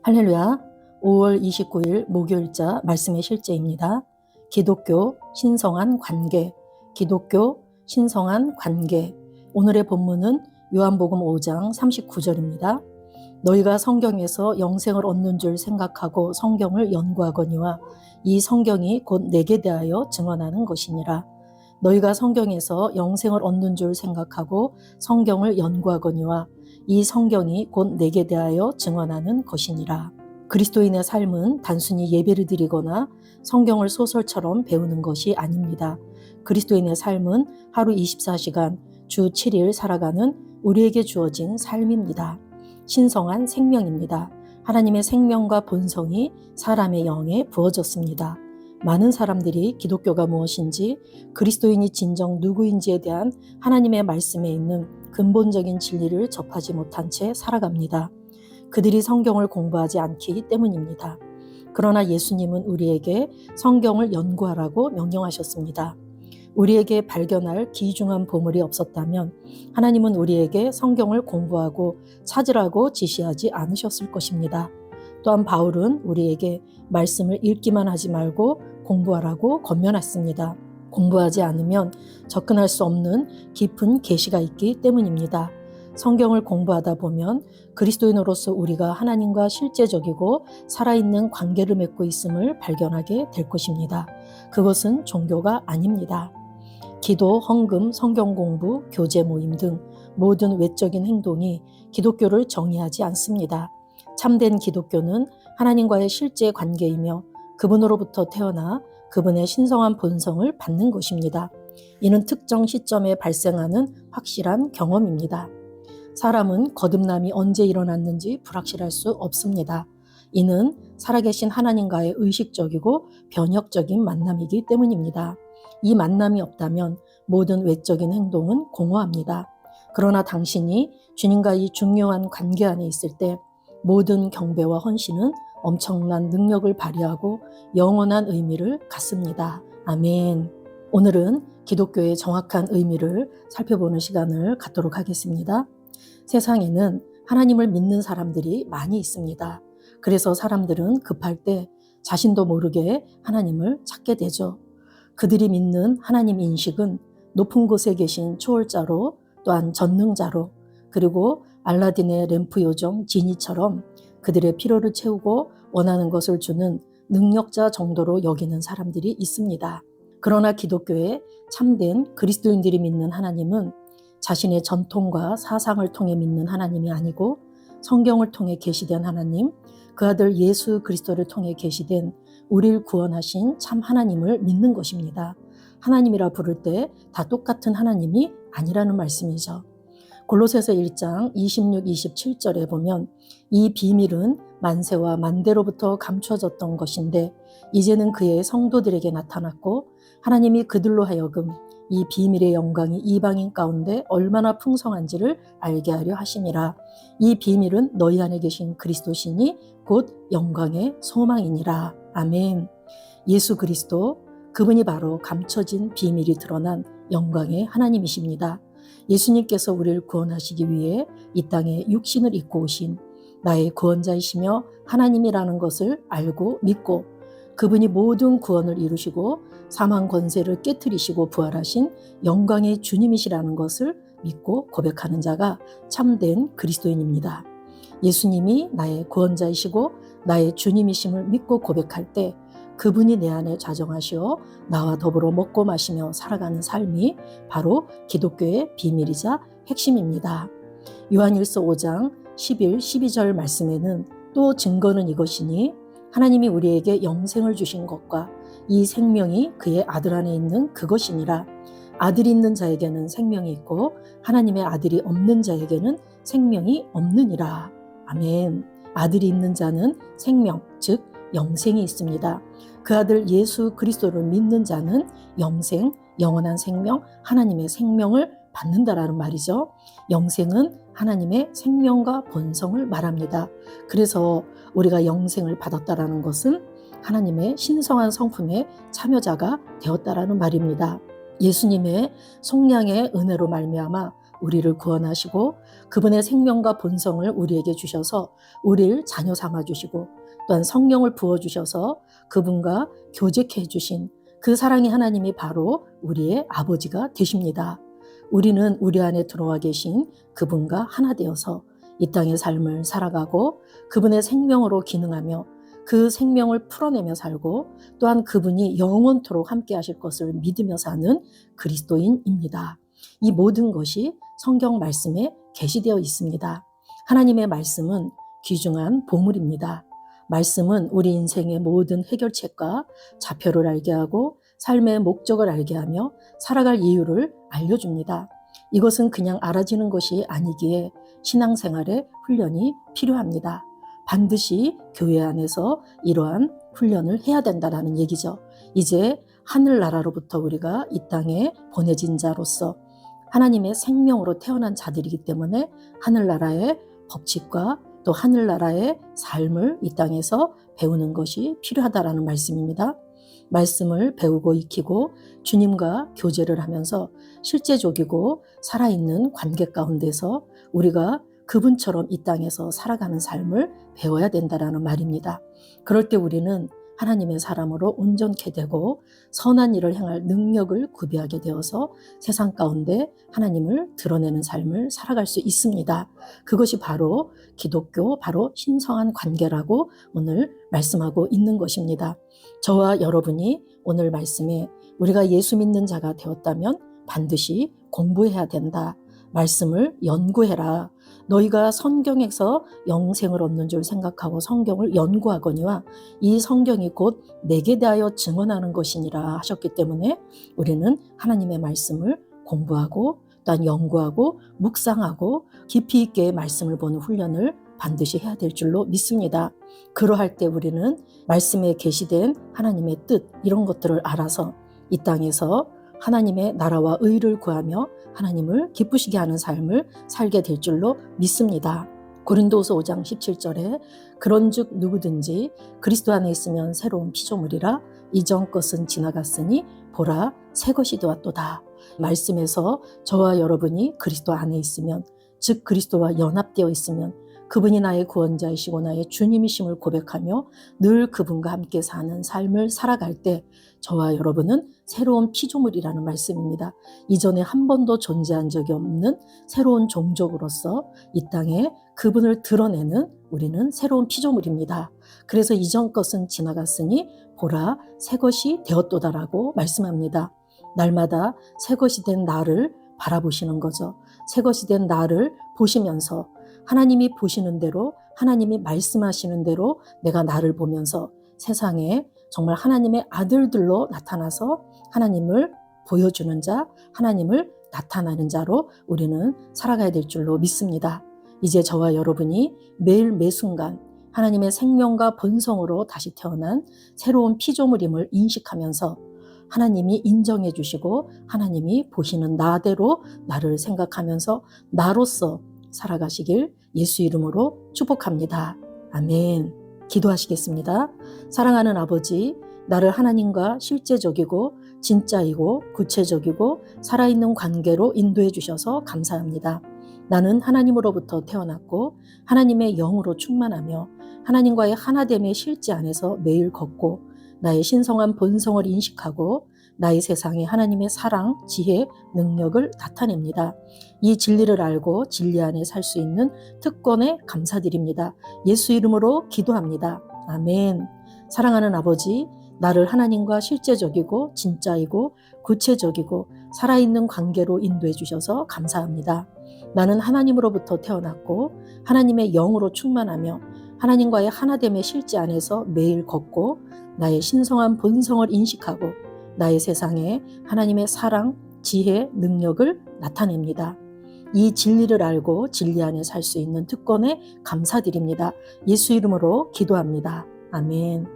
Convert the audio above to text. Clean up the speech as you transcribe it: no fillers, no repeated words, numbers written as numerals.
할렐루야. 5월 29일 목요일자 말씀의 실제입니다. 기독교 신성한 관계, 기독교 신성한 관계. 오늘의 본문은 요한복음 5장 39절입니다. 너희가 성경에서 영생을 얻는 줄 생각하고 성경을 연구하거니와 이 성경이 곧 내게 대하여 증언하는 것이니라. 너희가 성경에서 영생을 얻는 줄 생각하고 성경을 연구하거니와 이 성경이 곧 내게 대하여 증언하는 것이니라. 그리스도인의 삶은 단순히 예배를 드리거나 성경을 소설처럼 배우는 것이 아닙니다. 그리스도인의 삶은 하루 24시간 주 7일 살아가는 우리에게 주어진 삶입니다. 신성한 생명입니다. 하나님의 생명과 본성이 사람의 영에 부어졌습니다. 많은 사람들이 기독교가 무엇인지, 그리스도인이 진정 누구인지에 대한 하나님의 말씀에 있는 근본적인 진리를 접하지 못한 채 살아갑니다. 그들이 성경을 공부하지 않기 때문입니다. 그러나 예수님은 우리에게 성경을 연구하라고 명령하셨습니다. 우리에게 발견할 귀중한 보물이 없었다면 하나님은 우리에게 성경을 공부하고 찾으라고 지시하지 않으셨을 것입니다. 또한 바울은 우리에게 말씀을 읽기만 하지 말고 공부하라고 권면했습니다. 공부하지 않으면 접근할 수 없는 깊은 계시가 있기 때문입니다. 성경을 공부하다 보면 그리스도인으로서 우리가 하나님과 실제적이고 살아있는 관계를 맺고 있음을 발견하게 될 것입니다. 그것은 종교가 아닙니다. 기도, 헌금, 성경 공부, 교제 모임 등 모든 외적인 행동이 기독교를 정의하지 않습니다. 참된 기독교는 하나님과의 실제 관계이며 그분으로부터 태어나 그분의 신성한 본성을 받는 것입니다. 이는 특정 시점에 발생하는 확실한 경험입니다. 사람은 거듭남이 언제 일어났는지 불확실할 수 없습니다. 이는 살아계신 하나님과의 의식적이고 변혁적인 만남이기 때문입니다. 이 만남이 없다면 모든 외적인 행동은 공허합니다. 그러나 당신이 주님과 이 중요한 관계 안에 있을 때 모든 경배와 헌신은 엄청난 능력을 발휘하고 영원한 의미를 갖습니다. 아멘. 오늘은 기독교의 정확한 의미를 살펴보는 시간을 갖도록 하겠습니다. 세상에는 하나님을 믿는 사람들이 많이 있습니다. 그래서 사람들은 급할 때 자신도 모르게 하나님을 찾게 되죠. 그들이 믿는 하나님 인식은 높은 곳에 계신 초월자로, 또한 전능자로, 그리고 알라딘의 램프 요정 지니처럼 그들의 필요를 채우고 원하는 것을 주는 능력자 정도로 여기는 사람들이 있습니다. 그러나 기독교의 참된 그리스도인들이 믿는 하나님은 자신의 전통과 사상을 통해 믿는 하나님이 아니고 성경을 통해 계시된 하나님, 그 아들 예수 그리스도를 통해 계시된 우리를 구원하신 참 하나님을 믿는 것입니다. 하나님이라 부를 때 다 똑같은 하나님이 아니라는 말씀이죠. 골로새서 1장 26, 27절에 보면 이 비밀은 만세와 만대로부터 감춰졌던 것인데 이제는 그의 성도들에게 나타났고 하나님이 그들로 하여금 이 비밀의 영광이 이방인 가운데 얼마나 풍성한지를 알게 하려 하심이라. 이 비밀은 너희 안에 계신 그리스도시니 곧 영광의 소망이니라. 아멘. 예수 그리스도, 그분이 바로 감춰진 비밀이 드러난 영광의 하나님이십니다. 예수님께서 우리를 구원하시기 위해 이 땅에 육신을 입고 오신 나의 구원자이시며 하나님이라는 것을 알고 믿고 그분이 모든 구원을 이루시고 사망 권세를 깨트리시고 부활하신 영광의 주님이시라는 것을 믿고 고백하는 자가 참된 그리스도인입니다. 예수님이 나의 구원자이시고 나의 주님이심을 믿고 고백할 때 그분이 내 안에 좌정하시어 나와 더불어 먹고 마시며 살아가는 삶이 바로 기독교의 비밀이자 핵심입니다. 요한일서 5장 11, 12절 말씀에는 또 증거는 이것이니 하나님이 우리에게 영생을 주신 것과 이 생명이 그의 아들 안에 있는 그것이니라. 아들이 있는 자에게는 생명이 있고 하나님의 아들이 없는 자에게는 생명이 없느니라. 아멘. 아들이 있는 자는 생명, 즉 영생이 있습니다. 그 아들 예수 그리스도를 믿는 자는 영생, 영원한 생명, 하나님의 생명을 받는다라는 말이죠. 영생은 하나님의 생명과 본성을 말합니다. 그래서 우리가 영생을 받았다라는 것은 하나님의 신성한 성품의 참여자가 되었다라는 말입니다. 예수님의 속량의 은혜로 말미암아 우리를 구원하시고 그분의 생명과 본성을 우리에게 주셔서 우리를 자녀 삼아 주시고 또한 성령을 부어주셔서 그분과 교제케 해주신 그 사랑의 하나님이 바로 우리의 아버지가 되십니다. 우리는 우리 안에 들어와 계신 그분과 하나 되어서 이 땅의 삶을 살아가고 그분의 생명으로 기능하며 그 생명을 풀어내며 살고 또한 그분이 영원토록 함께 하실 것을 믿으며 사는 그리스도인입니다. 이 모든 것이 성경 말씀에 게시되어 있습니다. 하나님의 말씀은 귀중한 보물입니다. 말씀은 우리 인생의 모든 해결책과 좌표를 알게 하고 삶의 목적을 알게 하며 살아갈 이유를 알려줍니다. 이것은 그냥 알아지는 것이 아니기에 신앙생활에 훈련이 필요합니다. 반드시 교회 안에서 이러한 훈련을 해야 된다는 얘기죠. 이제 하늘나라로부터 우리가 이 땅에 보내진 자로서 하나님의 생명으로 태어난 자들이기 때문에 하늘나라의 법칙과 또 하늘나라의 삶을 이 땅에서 배우는 것이 필요하다라는 말씀입니다. 말씀을 배우고 익히고 주님과 교제를 하면서 실제적이고 살아있는 관계 가운데서 우리가 그분처럼 이 땅에서 살아가는 삶을 배워야 된다라는 말입니다. 그럴 때 우리는 하나님의 사람으로 온전케 되고 선한 일을 행할 능력을 구비하게 되어서 세상 가운데 하나님을 드러내는 삶을 살아갈 수 있습니다. 그것이 바로 기독교, 바로 신성한 관계라고 오늘 말씀하고 있는 것입니다. 저와 여러분이 오늘 말씀에 우리가 예수 믿는 자가 되었다면 반드시 공부해야 된다. 말씀을 연구해라. 너희가 성경에서 영생을 얻는 줄 생각하고 성경을 연구하거니와 이 성경이 곧 내게 대하여 증언하는 것이니라 하셨기 때문에 우리는 하나님의 말씀을 공부하고 또한 연구하고 묵상하고 깊이 있게 말씀을 보는 훈련을 반드시 해야 될 줄로 믿습니다. 그러할 때 우리는 말씀에 게시된 하나님의 뜻 이런 것들을 알아서 이 땅에서 하나님의 나라와 의를 구하며 하나님을 기쁘시게 하는 삶을 살게 될 줄로 믿습니다. 고린도후서 5장 17절에 그런즉 누구든지 그리스도 안에 있으면 새로운 피조물이라 이전 것은 지나갔으니 보라 새 것이 되었도다. 말씀에서 저와 여러분이 그리스도 안에 있으면 즉 그리스도와 연합되어 있으면 그분이 나의 구원자이시고 나의 주님이심을 고백하며 늘 그분과 함께 사는 삶을 살아갈 때 저와 여러분은 새로운 피조물이라는 말씀입니다. 이전에 한 번도 존재한 적이 없는 새로운 종족으로서 이 땅에 그분을 드러내는 우리는 새로운 피조물입니다. 그래서 이전 것은 지나갔으니 보라 새 것이 되었도다라고 말씀합니다. 날마다 새 것이 된 나를 바라보시는 거죠. 새 것이 된 나를 보시면서 하나님이 보시는 대로 하나님이 말씀하시는 대로 내가 나를 보면서 세상에 정말 하나님의 아들들로 나타나서 하나님을 보여주는 자, 하나님을 나타나는 자로 우리는 살아가야 될 줄로 믿습니다. 이제 저와 여러분이 매일 매순간 하나님의 생명과 본성으로 다시 태어난 새로운 피조물임을 인식하면서 하나님이 인정해 주시고 하나님이 보시는 나대로 나를 생각하면서 나로서 살아가시길 예수 이름으로 축복합니다. 아멘. 기도하시겠습니다. 사랑하는 아버지, 나를 하나님과 실제적이고 진짜이고 구체적이고 살아있는 관계로 인도해 주셔서 감사합니다. 나는 하나님으로부터 태어났고 하나님의 영으로 충만하며 하나님과의 하나됨의 실제 안에서 매일 걷고 나의 신성한 본성을 인식하고 나의 세상에 하나님의 사랑, 지혜, 능력을 나타냅니다. 이 진리를 알고 진리 안에 살 수 있는 특권에 감사드립니다. 예수 이름으로 기도합니다. 아멘. 사랑하는 아버지, 나를 하나님과 실제적이고 진짜이고 구체적이고 살아있는 관계로 인도해 주셔서 감사합니다. 나는 하나님으로부터 태어났고 하나님의 영으로 충만하며 하나님과의 하나됨의 실제 안에서 매일 걷고 나의 신성한 본성을 인식하고 나의 세상에 하나님의 사랑, 지혜, 능력을 나타냅니다. 이 진리를 알고 진리 안에 살 수 있는 특권에 감사드립니다. 예수 이름으로 기도합니다. 아멘.